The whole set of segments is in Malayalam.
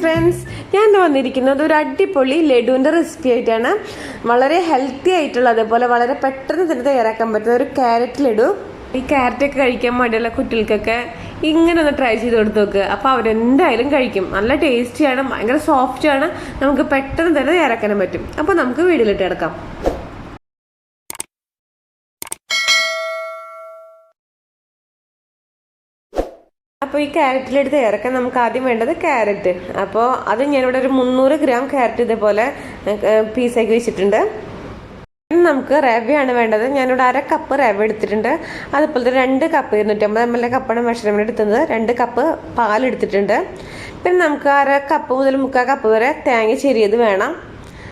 ഫ്രണ്ട്സ്, ഞാൻ വന്നിരിക്കുന്നത് ഒരു അടിപൊളി ലഡുവിൻ്റെ റെസിപ്പി ആയിട്ടാണ്. വളരെ ഹെൽത്തി ആയിട്ടുള്ള, അതേപോലെ വളരെ പെട്ടെന്ന് തന്നെ തയ്യാറാക്കാൻ പറ്റുന്ന ഒരു ക്യാരറ്റ് ലഡു. ഈ ക്യാരറ്റൊക്കെ കഴിക്കാൻ മടിയുള്ള കുട്ടികൾക്കൊക്കെ ഇങ്ങനെ ഒന്ന് ട്രൈ ചെയ്ത് കൊടുത്ത് നോക്കുക. അപ്പോൾ അവരെന്തായാലും കഴിക്കും. നല്ല ടേസ്റ്റിയാണ്, ഭയങ്കര സോഫ്റ്റാണ്, നമുക്ക് പെട്ടെന്ന് തന്നെ തയ്യാറാക്കാനും പറ്റും. അപ്പോൾ നമുക്ക് വീഡിയോയിലിട്ട് കിടക്കാം. അപ്പോൾ ഈ ക്യാരറ്റിലെടുത്ത് ഇറക്കാൻ നമുക്ക് ആദ്യം വേണ്ടത് ക്യാരറ്റ്. അപ്പോൾ അത് ഞാനിവിടെ ഒരു 300 ഗ്രാം ക്യാരറ്റ് ഇതേപോലെ പീസാക്കി വെച്ചിട്ടുണ്ട്. നമുക്ക് റവയാണ് വേണ്ടത്. ഞാനിവിടെ 1/2 കപ്പ് റവ എടുത്തിട്ടുണ്ട്. അതുപോലെ 2 കപ്പ് 250 ml കപ്പാണ് മെഷർമെൻറ്റ് എടുത്തത്. 2 കപ്പ് പാലെടുത്തിട്ടുണ്ട്. പിന്നെ നമുക്ക് 1/2 കപ്പ് മുതൽ 3/4 കപ്പ് വരെ തേങ്ങ ചെരിയത് വേണം.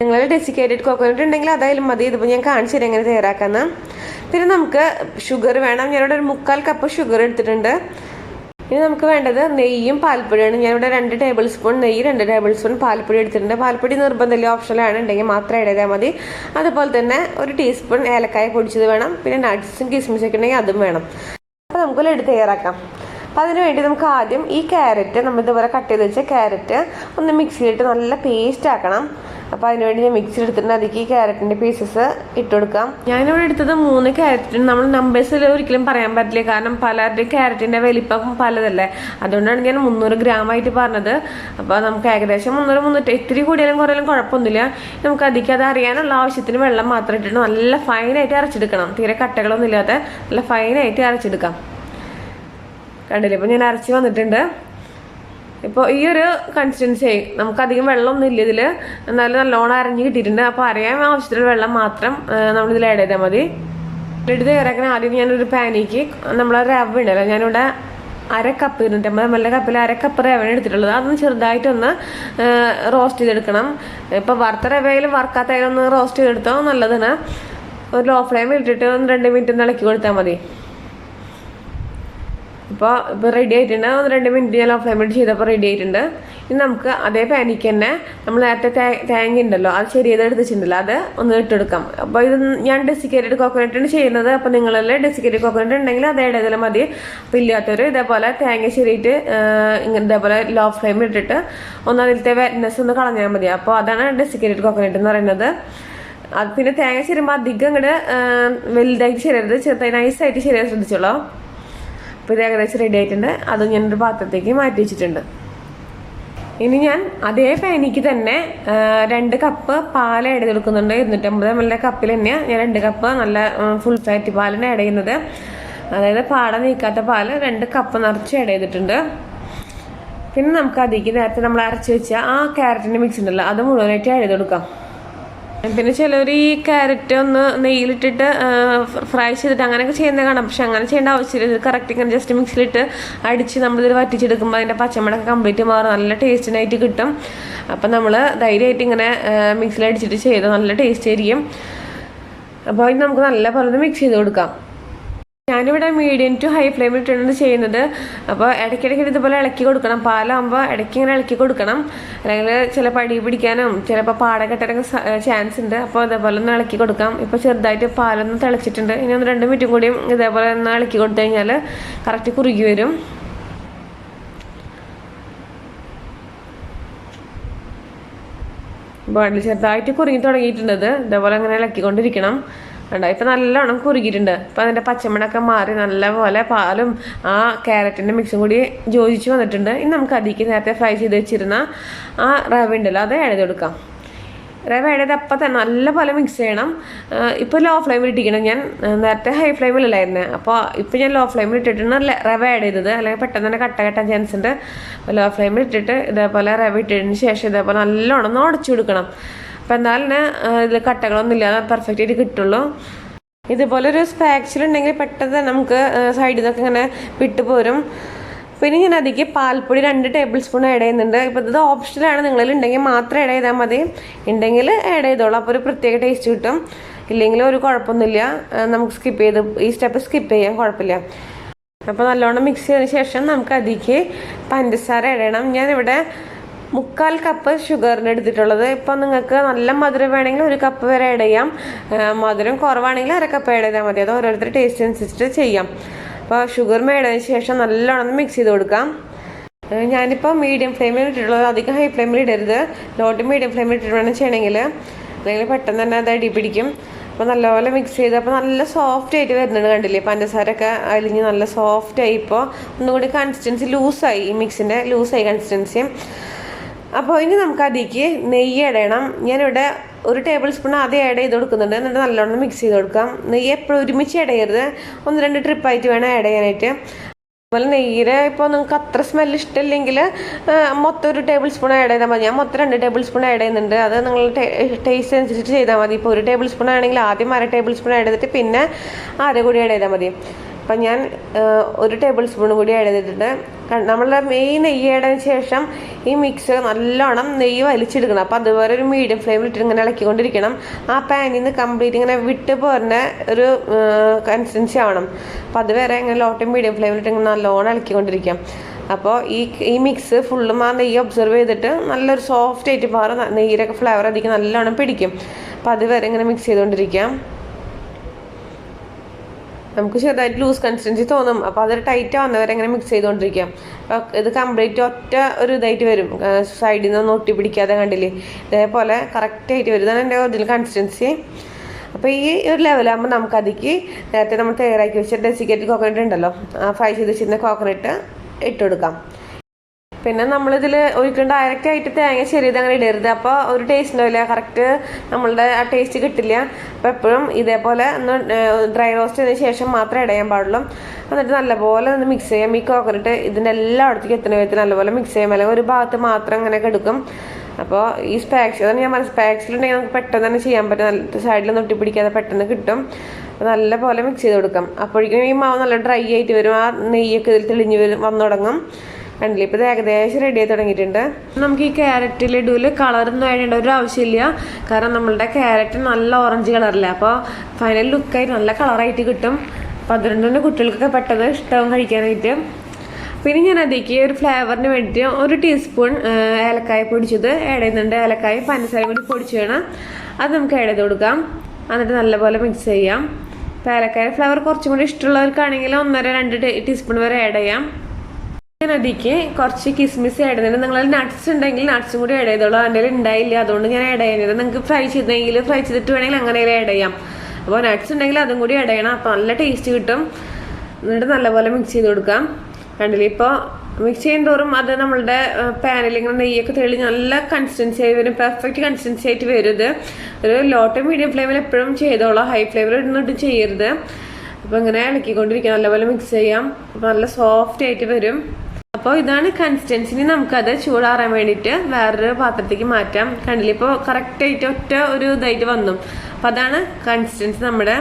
നിങ്ങൾ ഡെസിക്കേറ്റഡ് കോക്കനട്ട് ഉണ്ടെങ്കിൽ അതായാലും മതി. ഇതിപ്പോൾ ഞാൻ കാണിച്ചു തരാം എങ്ങനെ തയ്യാറാക്കാമെന്ന്. പിന്നെ നമുക്ക് ഷുഗർ വേണം. ഞാനിവിടെ ഒരു 3/4 കപ്പ് ഷുഗർ എടുത്തിട്ടുണ്ട്. ഇനി നമുക്ക് വേണ്ടത് നെയ്യും പാൽപ്പൊടിയാണ്. ഞാനിവിടെ 2 ടേബിൾ സ്പൂൺ നെയ്യ്, 2 ടേബിൾ സ്പൂൺ പാൽപ്പൊടി എടുത്തിട്ടുണ്ട്. പാൽപ്പൊടി നിർബന്ധമില്ല, ഓപ്ഷനാണ്, ഉണ്ടെങ്കിൽ മാത്രം ആഡ് ചെയ്താൽ മതി. അതുപോലെ തന്നെ 1 ടീസ്പൂൺ ഏലക്കായ പൊടിച്ചത് വേണം. പിന്നെ നട്ട്സും കിസ്മിസൊക്കെ ഉണ്ടെങ്കിൽ അതും വേണം. അപ്പോൾ നമുക്ക് ലഡു തയ്യാറാക്കാം. അപ്പോൾ അതിന് വേണ്ടി നമുക്ക് ആദ്യം ഈ ക്യാരറ്റ്, നമ്മൾ ഇതുപോലെ കട്ട് ചെയ്ത് വെച്ച ക്യാരറ്റ് ഒന്ന് മിക്സിയിലിട്ട് നല്ല പേസ്റ്റ് ആക്കണം. അപ്പോൾ അതിനുവേണ്ടി ഞാൻ മിക്സി എടുത്തിട്ടുണ്ട്. അതിലേക്ക് ഈ ക്യാരറ്റിൻ്റെ പീസസ് ഇട്ട് കൊടുക്കാം. ഞാനിവിടെ എടുത്തത് 3 ക്യാരറ്റ്. നമ്മൾ നമ്പേഴ്സിൽ ഒരിക്കലും പറയാൻ പറ്റില്ല, കാരണം പലരുടെയും ക്യാരറ്റിൻ്റെ വലിപ്പം പലതല്ലേ. അതുകൊണ്ടാണ് ഞാൻ 300 ഗ്രാം ആയിട്ട് പറഞ്ഞത്. അപ്പോൾ നമുക്ക് ഏകദേശം 300 ഇത്തിരി കൂടിയാലും കുറയാലും കുഴപ്പമൊന്നുമില്ല. നമുക്ക് അതിലേക്ക് അത് അറിയാനുള്ള ആവശ്യത്തിന് വെള്ളം മാത്രം ഇട്ടിട്ട് നല്ല ഫൈനായിട്ട് അരച്ചെടുക്കണം. തീരെ കട്ടകളൊന്നും ഇല്ലാതെ നല്ല ഫൈനായിട്ട് അരച്ചെടുക്കാം. കണ്ടില്ലേ, ഇപ്പോൾ ഞാൻ അരച്ച് വന്നിട്ടുണ്ട്. ഇപ്പോൾ ഈ ഒരു കൺസിസ്റ്റൻസി, നമുക്കധികം വെള്ളമൊന്നും ഇല്ല ഇതിൽ, എന്നാലും നല്ലോണം അരഞ്ഞ് കിട്ടിയിട്ടുണ്ട്. അപ്പോൾ അറിയാൻ ആവശ്യത്തിലുള്ള വെള്ളം മാത്രം നമ്മളിതിൽ ആഡ് ചെയ്താൽ മതി. ലഡു തയ്യാറാക്കാൻ ആദ്യം ഞാനൊരു പാനിലേക്ക് നമ്മളെ റവ ഉണ്ടല്ലോ, ഞാനിവിടെ 1/2 കപ്പ് 250 ml കപ്പിൽ 1/2 കപ്പ് റവയാണ് എടുത്തിട്ടുള്ളത്. അതൊന്ന് ചെറുതായിട്ടൊന്ന് റോസ്റ്റ് ചെയ്തെടുക്കണം. ഇപ്പോൾ വറുത്ത റവയിലും വറുക്കാത്തയിലും ഒന്ന് റോസ്റ്റ് ചെയ്തെടുത്താൽ നല്ലതാണ്. ഒരു ലോ ഫ്ലെയിമിൽ ഇട്ടിട്ട് ഒന്ന് 2 മിനിറ്റ് ഒന്ന് ഇളക്കി കൊടുത്താൽ മതി. ഇപ്പോൾ റെഡി ആയിട്ടുണ്ട്. 2 മിനിറ്റ് ഞാൻ ലോ ഫ്ലെയിമിൽ ചെയ്തപ്പോൾ റെഡി ആയിട്ടുണ്ട്. ഇനി നമുക്ക് അതേ പാനിക്ക് തന്നെ നമ്മൾ നേരത്തെ തേങ്ങ ഉണ്ടല്ലോ, അത് ചെറിയത് എടുത്തിട്ടുണ്ടല്ലോ, അത് ഒന്ന് ഇട്ടെടുക്കാം. അപ്പോൾ ഇത് ഞാൻ ഡെസിക്കേറ്റഡ് കോക്കനട്ടാണ് ചെയ്യുന്നത്. അപ്പോൾ നിങ്ങളെല്ലാം ഡെസിക്കേറ്റഡ് കോക്കനട്ട് ഉണ്ടെങ്കിൽ അത് ഇടയിലും മതി. അപ്പോൾ ഇല്ലാത്തവർ ഇതേപോലെ തേങ്ങ ചെറിയിട്ട് ഇതേപോലെ ലോ ഫ്ലെയിമിൽ ഇട്ടിട്ട് ഒന്ന് അതിലത്തെ വെറ്റ്നസ് ഒന്ന് കളഞ്ഞാൽ മതി. അപ്പോൾ അതാണ് ഡെസിക്കേറ്റഡ് കോക്കനട്ട് എന്ന് പറയുന്നത്. അത് പിന്നെ തേങ്ങ ചെരുമ്പോൾ അധികം ഇങ്ങോട്ട് വലുതായിട്ട് ചെറിയരുത്, ചെറുതായി നൈസായിട്ട് ചെറിയ ശ്രദ്ധിച്ചോളൂ. അപ്പോൾ ഇത് ഏകദേശം റെഡി ആയിട്ടുണ്ട്. അത് ഞാനൊരു പാത്രത്തേക്ക് മാറ്റി വെച്ചിട്ടുണ്ട്. ഇനി ഞാൻ അതേ പാനിക്ക് തന്നെ 2 കപ്പ് പാൽ ആഡ് ചെയ്ത് കൊടുക്കുന്നുണ്ട്. 250 ml കപ്പിൽ തന്നെയാണ് ഞാൻ 2 കപ്പ് നല്ല ഫുൾ ഫാറ്റ് പാലിന് ആഡ് ചെയ്യുന്നത്. അതായത് പാട നീക്കാത്ത പാൽ 2 കപ്പ് നിറച്ച് ആഡ് ചെയ്തിട്ടുണ്ട്. പിന്നെ നമുക്ക് അതിലേക്ക് നേരത്തെ നമ്മൾ അരച്ച് വെച്ച ആ ക്യാരറ്റിൻ്റെ മിക്സ് ഉണ്ടല്ലോ, അത് മുഴുവനായിട്ട് ആഡ് ചെയ്ത് കൊടുക്കാം. പിന്നെ ചിലർ ഈ ക്യാരറ്റ് ഒന്ന് നെയ്യിലിട്ടിട്ട് ഫ്രൈ ചെയ്തിട്ട് അങ്ങനെയൊക്കെ ചെയ്യുന്നത് കാണാം. പക്ഷെ അങ്ങനെ ചെയ്യേണ്ട ആവശ്യമില്ല. ഇത് കറക്റ്റ് ഇങ്ങനെ ജസ്റ്റ് മിക്സിലിട്ട് അടിച്ച് നമ്മളിതിൽ വറ്റിച്ചെടുക്കുമ്പോൾ അതിൻ്റെ പച്ചമണൊക്കെ കംപ്ലീറ്റ് മാറും, നല്ല ടേസ്റ്റിനായിട്ട് കിട്ടും. അപ്പം നമ്മൾ ധൈര്യമായിട്ട് ഇങ്ങനെ മിക്സിയിൽ അടിച്ചിട്ട് ചെയ്താൽ നല്ല ടേസ്റ്റ് ആയിരിക്കും. അപ്പോൾ ഇത് നമുക്ക് നല്ല പോലെ മിക്സ് ചെയ്ത് കൊടുക്കാം. ഞാനിവിടെ മീഡിയം ടു ഹൈ ഫ്ലെയിമിൽ ഇട്ടാണ് ചെയ്യുന്നത്. അപ്പോൾ ഇടയ്ക്കിടയ്ക്ക് ഇതുപോലെ ഇളക്കി കൊടുക്കണം. പാലാകുമ്പോൾ ഇടയ്ക്ക് ഇങ്ങനെ ഇളക്കി കൊടുക്കണം, അല്ലെങ്കിൽ ചിലപ്പോൾ അടി പിടിക്കാനും ചിലപ്പോൾ പാട കെട്ടാനൊക്കെ ചാൻസ് ഉണ്ട്. അപ്പോൾ ഇതേപോലെ ഒന്ന് ഇളക്കി കൊടുക്കാം. ഇപ്പോൾ ചെറുതായിട്ട് പാലൊന്ന് തിളച്ചിട്ടുണ്ട്. ഇനി 2 മിനിറ്റും കൂടിയും ഇതേപോലെ ഒന്ന് ഇളക്കി കൊടുത്തു കഴിഞ്ഞാൽ കറക്റ്റ് കുറുകി വരും. ബോണ്ടിൽ ചെറുതായിട്ട് കുറുകി തുടങ്ങിയിട്ടുണ്ട്. ഇതേപോലെ അങ്ങനെ ഇളക്കിക്കൊണ്ടിരിക്കണം. ഉണ്ടോ, ഇപ്പം നല്ലോണം കുറുകിയിട്ടുണ്ട്. ഇപ്പം അതിൻ്റെ പച്ചമണൊക്കെ മാറി നല്ലപോലെ പാലും ആ ക്യാരറ്റിൻ്റെ മിക്സും കൂടി യോജിച്ച് വന്നിട്ടുണ്ട്. ഇനി നമുക്ക് അതിലേക്ക് നേരത്തെ ഫ്രൈ ചെയ്ത് വെച്ചിരുന്ന ആ റവ ഉണ്ടല്ലോ, അത് ആഡ് ചെയ്ത് കൊടുക്കാം. റവ ആഡ് ചെയ്ത് അപ്പം തന്നെ നല്ലപോലെ മിക്സ് ചെയ്യണം. ഇപ്പോൾ ലോ ഫ്ലെയിമിൽ ഇട്ടിരിക്കണം. ഞാൻ നേരത്തെ ഹൈ ഫ്ലെയിമിലല്ലായിരുന്നു. അപ്പോൾ ഇപ്പോൾ ഞാൻ ലോ ഫ്ലെയിമിൽ ഇട്ടിട്ടാണ് റവ ആഡ് ചെയ്തത്, അല്ലെങ്കിൽ പെട്ടെന്ന് തന്നെ കെട്ടാൻ ചാൻസ് ഉണ്ട്. അപ്പോൾ ലോ ഫ്ലെയിമിൽ ഇട്ടിട്ട് ഇതേപോലെ റവ ഇട്ടതിന് ശേഷം ഇതേപോലെ നല്ലോണം ഒന്ന് ഉടച്ചു കൊടുക്കണം. അപ്പോൾ എന്നാലും ഇതിൽ കട്ടകളൊന്നും ഇല്ലാതെ പെർഫെക്റ്റ് ആയിട്ട് കിട്ടുള്ളൂ. ഇതുപോലെ ഒരു സ്പാക്സിൽ ഉണ്ടെങ്കിൽ പെട്ടെന്ന് നമുക്ക് സൈഡിൽ നിന്നൊക്കെ ഇങ്ങനെ വിട്ടു പോരും. പിന്നെ ഞാൻ അതിലേക്ക് പാൽപ്പൊടി 2 ടേബിൾ സ്പൂൺ ആഡ് ചെയ്യുന്നുണ്ട്. ഇപ്പോൾ ഇത് ഓപ്ഷനിലാണ്, നിങ്ങളിൽ ഉണ്ടെങ്കിൽ മാത്രം ആഡ് ചെയ്താൽ മതി. ഉണ്ടെങ്കിൽ ആഡ് ചെയ്തോളൂ, അപ്പോൾ ഒരു പ്രത്യേക ടേസ്റ്റ് കിട്ടും. ഇല്ലെങ്കിൽ ഒരു കുഴപ്പമൊന്നുമില്ല, നമുക്ക് സ്കിപ്പ് ചെയ്ത് ഈ സ്റ്റെപ്പ് സ്കിപ്പ് ചെയ്യാൻ കുഴപ്പമില്ല. അപ്പോൾ നല്ലോണം മിക്സ് ചെയ്തതിന് ശേഷം നമുക്ക് അതിലേക്ക് പഞ്ചസാര ആഡ് ചെയ്യണം. ഞാനിവിടെ 3/4 കപ്പ് ഷുഗറിന് എടുത്തിട്ടുള്ളത്. ഇപ്പോൾ നിങ്ങൾക്ക് നല്ല മധുരം വേണമെങ്കിൽ 1 കപ്പ് വരെ ആഡ് ചെയ്യാം. മധുരം കുറവാണെങ്കിൽ 1/2 കപ്പ് ആഡ് ചെയ്താൽ മതി. അത് ഓരോരുത്തരുടെ ടേസ്റ്റ് അനുസരിച്ചിട്ട് ചെയ്യാം. അപ്പോൾ ഷുഗർ ആഡ് ചെയ്തതിന് ശേഷം നല്ലോണം മിക്സ് ചെയ്ത് കൊടുക്കാം. ഞാനിപ്പോൾ മീഡിയം ഫ്ലെയിമിൽ ഇട്ടിട്ടുള്ളത്, അധികം ഹൈ ഫ്ലെയിമിൽ ഇടരുത്, ലോ ടു മീഡിയം ഫ്ലെയിമിൽ ഇട്ടിട്ട് വേണം ചെയ്യണമെങ്കിൽ, അല്ലെങ്കിൽ പെട്ടെന്ന് തന്നെ അത് അടി പിടിക്കും. അപ്പോൾ നല്ലപോലെ മിക്സ് ചെയ്ത് അപ്പോൾ നല്ല സോഫ്റ്റ് ആയിട്ട് വരുന്നുണ്ട്, കണ്ടില്ലേ? പഞ്ചസാരൊക്കെ അലിഞ്ഞ് നല്ല സോഫ്റ്റായി. ഇപ്പോൾ ഒന്നുകൂടി കൺസിസ്റ്റൻസി ലൂസായി, ഈ മിക്സിൻ്റെ ലൂസായി കൺസിസ്റ്റൻസി. അപ്പോൾ ഇനി നമുക്ക് അതിലേക്ക് നെയ്യ് ആഡ് ചെയ്യണം. ഞാനിവിടെ 1 ടേബിൾ സ്പൂൺ ആദ്യം ആഡ് ചെയ്ത് കൊടുക്കുന്നുണ്ട്, എന്നിട്ട് നല്ലോണം മിക്സ് ചെയ്ത് കൊടുക്കാം. നെയ്യ് എപ്പോഴും ഒരുമിച്ച് ആഡ് ചെയ്യരുത്, 1-2 ട്രിപ്പായിട്ട് വേണം ആഡ് ചെയ്യാനായിട്ട്. അതുപോലെ നെയ്യിൽ ഇപ്പോൾ നിങ്ങൾക്ക് അത്ര സ്മെല്ല് ഇഷ്ടമില്ലെങ്കിൽ മൊത്തം 1 ടേബിൾ സ്പൂൺ ആഡ് ചെയ്താൽ മതി. ഞാൻ മൊത്തം 2 ടേബിൾ സ്പൂൺ ആഡ് ചെയ്യുന്നുണ്ട്. അത് നിങ്ങൾ ടേസ്റ്റ് അനുസരിച്ചിട്ട് ചെയ്താൽ മതി. ഇപ്പോൾ 1 ടേബിൾ സ്പൂൺ ആണെങ്കിൽ ആദ്യം 1/2 ടേബിൾ സ്പൂൺ ആഡ് ചെയ്തിട്ട് പിന്നെ ആദ്യം കൂടി ആഡ് ചെയ്താൽ മതി. അപ്പം ഞാൻ 1 ടേബിൾ സ്പൂൺ കൂടി ആഡ് ചെയ്തിട്ടുണ്ട്. നമ്മളുടെ മെയിൻ നെയ്യ് ആഡതിന് ശേഷം ഈ മിക്സ് നല്ലോണം നെയ്യ് വലിച്ചെടുക്കണം. അപ്പോൾ അതുപോലെ ഒരു മീഡിയം ഫ്ലെയിമിൽ ഇട്ടിട്ട് ഇങ്ങനെ ഇളക്കിക്കൊണ്ടിരിക്കണം. ആ പാനിൽ നിന്ന് കംപ്ലീറ്റ് ഇങ്ങനെ വിട്ട് പോരുന്ന ഒരു കൺസിസ്റ്റൻസി ആവണം. അപ്പോൾ അതുവരെ ഇങ്ങനെ ലോ ടു മീഡിയം ഫ്ലെയിമിലിട്ട് ഇങ്ങനെ നല്ലോണം ഇളക്കിക്കൊണ്ടിരിക്കാം. അപ്പോൾ ഈ മിക്സ് ഫുള്ളും ആ നെയ്യ് ഒബ്സർവ് ചെയ്തിട്ട് നല്ലൊരു സോഫ്റ്റ് ആയിട്ട് മാറും, നെയ്യിലൊക്കെ ഫ്ലേവർ അതിലേക്ക് നല്ലോണം പിടിക്കും. അപ്പോൾ അതുവരെ ഇങ്ങനെ മിക്സ് ചെയ്തുകൊണ്ടിരിക്കാം. നമുക്ക് ചെറുതായിട്ട് ലൂസ് കൺസിസ്റ്റൻസി തോന്നും, അപ്പോൾ അതൊരു ടൈറ്റ് ആവുന്നവരെ ഇങ്ങനെ മിക്സ് ചെയ്തുകൊണ്ടിരിക്കാം. അപ്പോൾ ഇത് കംപ്ലീറ്റ് ഒറ്റ ഒരു ഇതായിട്ട് വരും, സൈഡിൽ നിന്ന് ഒട്ടി പിടിക്കാതെ, കണ്ടില്ലേ? ഇതേപോലെ കറക്റ്റായിട്ട് വരും. ഇതാണ് എൻ്റെ ഒറിജിനൽ കൺസിസ്റ്റൻസി. അപ്പോൾ ഈ ഒരു ലെവലാകുമ്പോൾ നമുക്ക് അതിലേക്ക് നേരത്തെ നമ്മൾ തയ്യാറാക്കി വെച്ച ഡെസിക്കേറ്റഡ് കോക്കനട്ട് ഉണ്ടല്ലോ, ഫ്രൈ ചെയ്ത് വെച്ചിരുന്ന കോക്കനട്ട് ഇട്ട് കൊടുക്കാം. പിന്നെ നമ്മളിതിൽ ഒരിക്കലും ഡയറക്റ്റായിട്ട് തേങ്ങ ചെറിയത് അങ്ങനെ ഇടരുത്, അപ്പോൾ ഒരു ടേസ്റ്റ് ഉണ്ടാവില്ല, കറക്റ്റ് നമ്മളുടെ ആ ടേസ്റ്റ് കിട്ടില്ല. അപ്പോൾ എപ്പോഴും ഇതേപോലെ ഒന്ന് ഡ്രൈ റോസ്റ്റ് ചെയ്തതിന് ശേഷം മാത്രമേ ഇടയാൻ പാടുള്ളൂ. എന്നിട്ട് നല്ലപോലെ ഒന്ന് മിക്സ് ചെയ്യാം. ഈ കോക്കനട്ട് ഇതിൻ്റെ എല്ലായിടത്തേക്കും എത്തുന്ന വിധത്തിൽ നല്ലപോലെ മിക്സ് ചെയ്യാം. അല്ലെങ്കിൽ ഒരു ഭാഗത്ത് മാത്രം അങ്ങനെ എടുക്കും. അപ്പോൾ ഈ സ്പാക്സ് അതാണ് ഞാൻ പറഞ്ഞത്, സ്പാക്സിലുണ്ടെങ്കിൽ നമുക്ക് പെട്ടെന്ന് തന്നെ ചെയ്യാൻ പറ്റും, നല്ല സൈഡിൽ ഒട്ടി പിടിക്കാതെ പെട്ടെന്ന് കിട്ടും. അപ്പോൾ നല്ലപോലെ മിക്സ് ചെയ്ത് കൊടുക്കാം. അപ്പോഴേക്കും ഈ മാവ് നല്ല ഡ്രൈ ആയിട്ട് വരും, ആ നെയ്യൊക്കെ ഇതിൽ തെളിഞ്ഞ് വന്നു തുടങ്ങും. കണ്ടില്ലേ? ഇപ്പോൾ ഇത് ഏകദേശം റെഡി ആയി തുടങ്ങിയിട്ടുണ്ട്. നമുക്ക് ഈ ക്യാരറ്റ് ലഡുവിൽ കളറൊന്നും വേണ്ട ഒരു ആവശ്യമില്ല, കാരണം നമ്മളുടെ ക്യാരറ്റ് നല്ല ഓറഞ്ച് കളറില്ല. അപ്പോൾ ഫൈനൽ ലുക്കായിട്ട് നല്ല കളറായിട്ട് കിട്ടും. അപ്പോൾ അതുകൊണ്ട് തന്നെ കുട്ടികൾക്കൊക്കെ പെട്ടെന്ന് ഇഷ്ടവും കഴിക്കാനായിട്ട്. പിന്നെ ഞാൻ അതിലേക്ക് ഒരു ഫ്ലേവറിന് വേണ്ടിയിട്ട് 1 ടീസ്പൂൺ ഏലക്കായ പൊടിച്ചത് ആഡ് ചെയ്യുന്നുണ്ട്. ഏലക്കായ പഞ്ചസാര കൂടി പൊടിച്ച് വേണം അത് നമുക്ക് ആഡ് ചെയ്ത് കൊടുക്കാം. എന്നിട്ട് നല്ലപോലെ മിക്സ് ചെയ്യാം. അപ്പോൾ ഏലക്കായ ഫ്ലേവർ കുറച്ചും കൂടി ഇഷ്ടമുള്ളവർക്കാണെങ്കിൽ 1-2 ടീസ്പൂൺ വരെ ആഡ് ചെയ്യാം. ഞാൻ അതിലേക്ക് കുറച്ച് കിസ്മിസ് ആഡ് ചെയ്യുന്നുണ്ട്. നിങ്ങൾ നട്ട്സ് ഉണ്ടെങ്കിൽ നട്ട്സും കൂടി ആഡ് ചെയ്തോളൂ. എൻ്റെ ഉണ്ടായില്ല, അതുകൊണ്ട് ഞാൻ ആഡ് ചെയ്യുന്നത്. നിങ്ങൾക്ക് ഫ്രൈ ചെയ്തിട്ട് വേണമെങ്കിൽ അങ്ങനെ ആഡ് ചെയ്യാം. അപ്പോൾ നട്ട്സ് ഉണ്ടെങ്കിൽ അതും കൂടി ആഡ് ചെയ്യണം, അപ്പോൾ നല്ല ടേസ്റ്റ് കിട്ടും. എന്നിട്ട് നല്ലപോലെ മിക്സ് ചെയ്ത് കൊടുക്കാം. കണ്ടില്ലേ? ഇപ്പോൾ മിക്സ് ചെയ്യുന്നതോറും അത് നമ്മളുടെ പാനിൽ ഇങ്ങനെ നെയ്യൊക്കെ തെളിഞ്ഞ് നല്ല കൺസിസ്റ്റൻസി ആയി വരും, പെർഫെക്റ്റ് കൺസിസ്റ്റൻസി ആയിട്ട് വരും. ഇത് ഒരു ലോ ടു മീഡിയം ഫ്ലെയിമിൽ എപ്പോഴും ചെയ്തോളാം, ഹൈ ഫ്ലെയിമിൽ ഇടുന്നിട്ട് ചെയ്യരുത്. അപ്പോൾ ഇങ്ങനെ ഇളക്കിക്കൊണ്ടിരിക്കുക, നല്ലപോലെ മിക്സ് ചെയ്യാം. അപ്പോൾ നല്ല സോഫ്റ്റ് ആയിട്ട് വരും. അപ്പോൾ ഇതാണ് കൺസിസ്റ്റൻസി. നമുക്കത് ചൂടാറാൻ വേണ്ടിയിട്ട് വേറൊരു പാത്രത്തേക്ക് മാറ്റാം. കണ്ടില്ലേ? ഇപ്പോൾ കറക്റ്റായിട്ട് ഒറ്റ ഒരു ഇതായിട്ട് വന്നു. അപ്പോൾ അതാണ് കൺസിസ്റ്റൻസി നമ്മുടെ.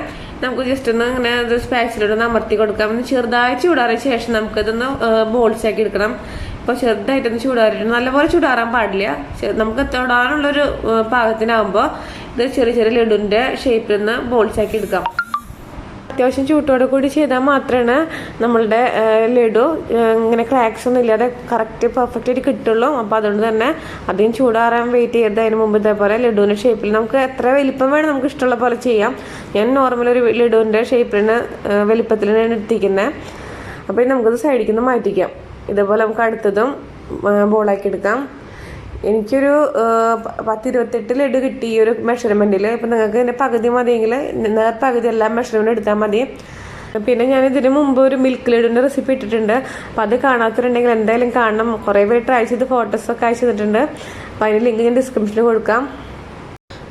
നമുക്ക് ജസ്റ്റ് ഒന്ന് ഇങ്ങനെ ഇത് സ്പാച്ചിലൊന്ന് അമർത്തി കൊടുക്കാം. ഒന്ന് ചെറുതായി ചൂടാറിയ ശേഷം നമുക്കതൊന്ന് ബോൾസ് ആക്കി എടുക്കണം. ഇപ്പോൾ ചെറുതായിട്ടൊന്ന് ചൂടാറിയിട്ട് നല്ലപോലെ ചൂടാറാൻ പാടില്ല, നമുക്ക് തൊടാനുള്ളൊരു പാകത്തിനാകുമ്പോൾ ഇത് ചെറിയ ചെറിയ ലഡുവിൻ്റെ ഷേപ്പിൽ നിന്ന് ബോൾസ് ആക്കി എടുക്കാം. അത്യാവശ്യം ചൂട്ടോടെ കൂടി ചെയ്താൽ മാത്രമാണ് നമ്മളുടെ ലഡു ഇങ്ങനെ ക്രാക്സ് ഒന്നും ഇല്ലാതെ കറക്റ്റ് പെർഫെക്റ്റ് ആയിട്ട് കിട്ടുള്ളൂ. അപ്പോൾ അതുകൊണ്ട് തന്നെ അധികം ചൂടാറാൻ വെയിറ്റ് ചെയ്യരുത്. അതിന് മുമ്പ് ഇതേപോലെ ലഡുവിൻ്റെ ഷേപ്പിൽ നമുക്ക് എത്ര വലിപ്പം വേണം നമുക്ക് ഇഷ്ടമുള്ള പോലെ ചെയ്യാം. ഞാൻ നോർമൽ ഒരു ലഡുവിൻ്റെ ഷേപ്പിന് വലിപ്പത്തിലാണ് എടുത്തിരിക്കുന്നത്. അപ്പോൾ നമുക്കത് സൈഡിൽ നിന്ന് മാറ്റിക്കാം. ഇതേപോലെ നമുക്ക് അടുത്തതും ബോളാക്കി എടുക്കാം. എനിക്കൊരു 10-28 ലഡു കിട്ടി ഈ ഒരു മെഷർമെൻറ്റിൽ. ഇപ്പം നിങ്ങൾക്ക് ഇതിൻ്റെ പകുതി മതിയെങ്കിൽ പകുതി എല്ലാം മെഷർമെൻറ്റ് എടുത്താൽ മതി. പിന്നെ ഞാൻ ഇതിന് മുമ്പ് ഒരു മിൽക്ക് ലഡുവിൻ്റെ റെസിപ്പി ഇട്ടിട്ടുണ്ട്. അപ്പോൾ അത് കാണാത്തവരുണ്ടെങ്കിൽ എന്തായാലും കാണണം. കുറേ പേര് ട്രൈ ചെയ്ത് ഫോട്ടോസൊക്കെ അയച്ചു തന്നിട്ടുണ്ട്. അപ്പോൾ അതിൻ്റെ ലിങ്ക് ഞാൻ ഡിസ്ക്രിപ്ഷനിൽ കൊടുക്കാം.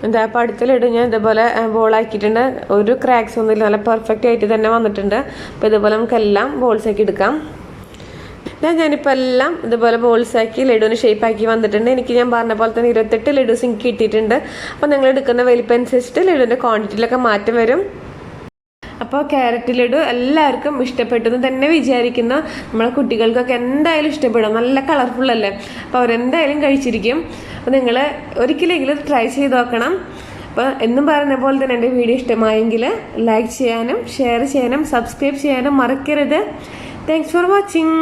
എന്താ അപ്പോൾ അടുത്ത ലഡു ഞാൻ ഇതേപോലെ ബോളാക്കിയിട്ടുണ്ട്. ഒരു ക്രാക്സ് ഒന്നുമില്ല, നല്ല പെർഫെക്റ്റ് ആയിട്ട് തന്നെ വന്നിട്ടുണ്ട്. അപ്പോൾ ഇതുപോലെ നമുക്കെല്ലാം ബോൾസാക്കി എടുക്കാം. ഞാനിപ്പോൾ എല്ലാം ഇതുപോലെ ബോൾസാക്കി ലഡുവിന് ഷേപ്പാക്കി വന്നിട്ടുണ്ട്. ഞാൻ പറഞ്ഞ പോലെ തന്നെ 28 ലഡുസ് എനിക്ക് കിട്ടിയിട്ടുണ്ട്. അപ്പോൾ നിങ്ങൾ എടുക്കുന്ന വലിപ്പം അനുസരിച്ചിട്ട് ലഡുവിൻ്റെ ക്വാണ്ടിറ്റിയിലൊക്കെ മാറ്റം വരും. അപ്പോൾ ക്യാരറ്റ് ലഡു എല്ലാവർക്കും ഇഷ്ടപ്പെട്ടെന്ന് തന്നെ വിചാരിക്കുന്നു. നമ്മളെ കുട്ടികൾക്കൊക്കെ എന്തായാലും ഇഷ്ടപ്പെടും, നല്ല കളർഫുൾ അല്ലേ? അപ്പോൾ അവരെന്തായാലും കഴിച്ചിരിക്കും. അപ്പോൾ നിങ്ങൾ ഒരിക്കലെങ്കിലും ട്രൈ ചെയ്ത് നോക്കണം. അപ്പോൾ എന്നും പറയുന്ന പോലെ തന്നെ എൻ്റെ വീഡിയോ ഇഷ്ടമായെങ്കിൽ ലൈക്ക് ചെയ്യാനും ഷെയർ ചെയ്യാനും സബ്സ്ക്രൈബ് ചെയ്യാനും മറക്കരുത്. Thanks for watching.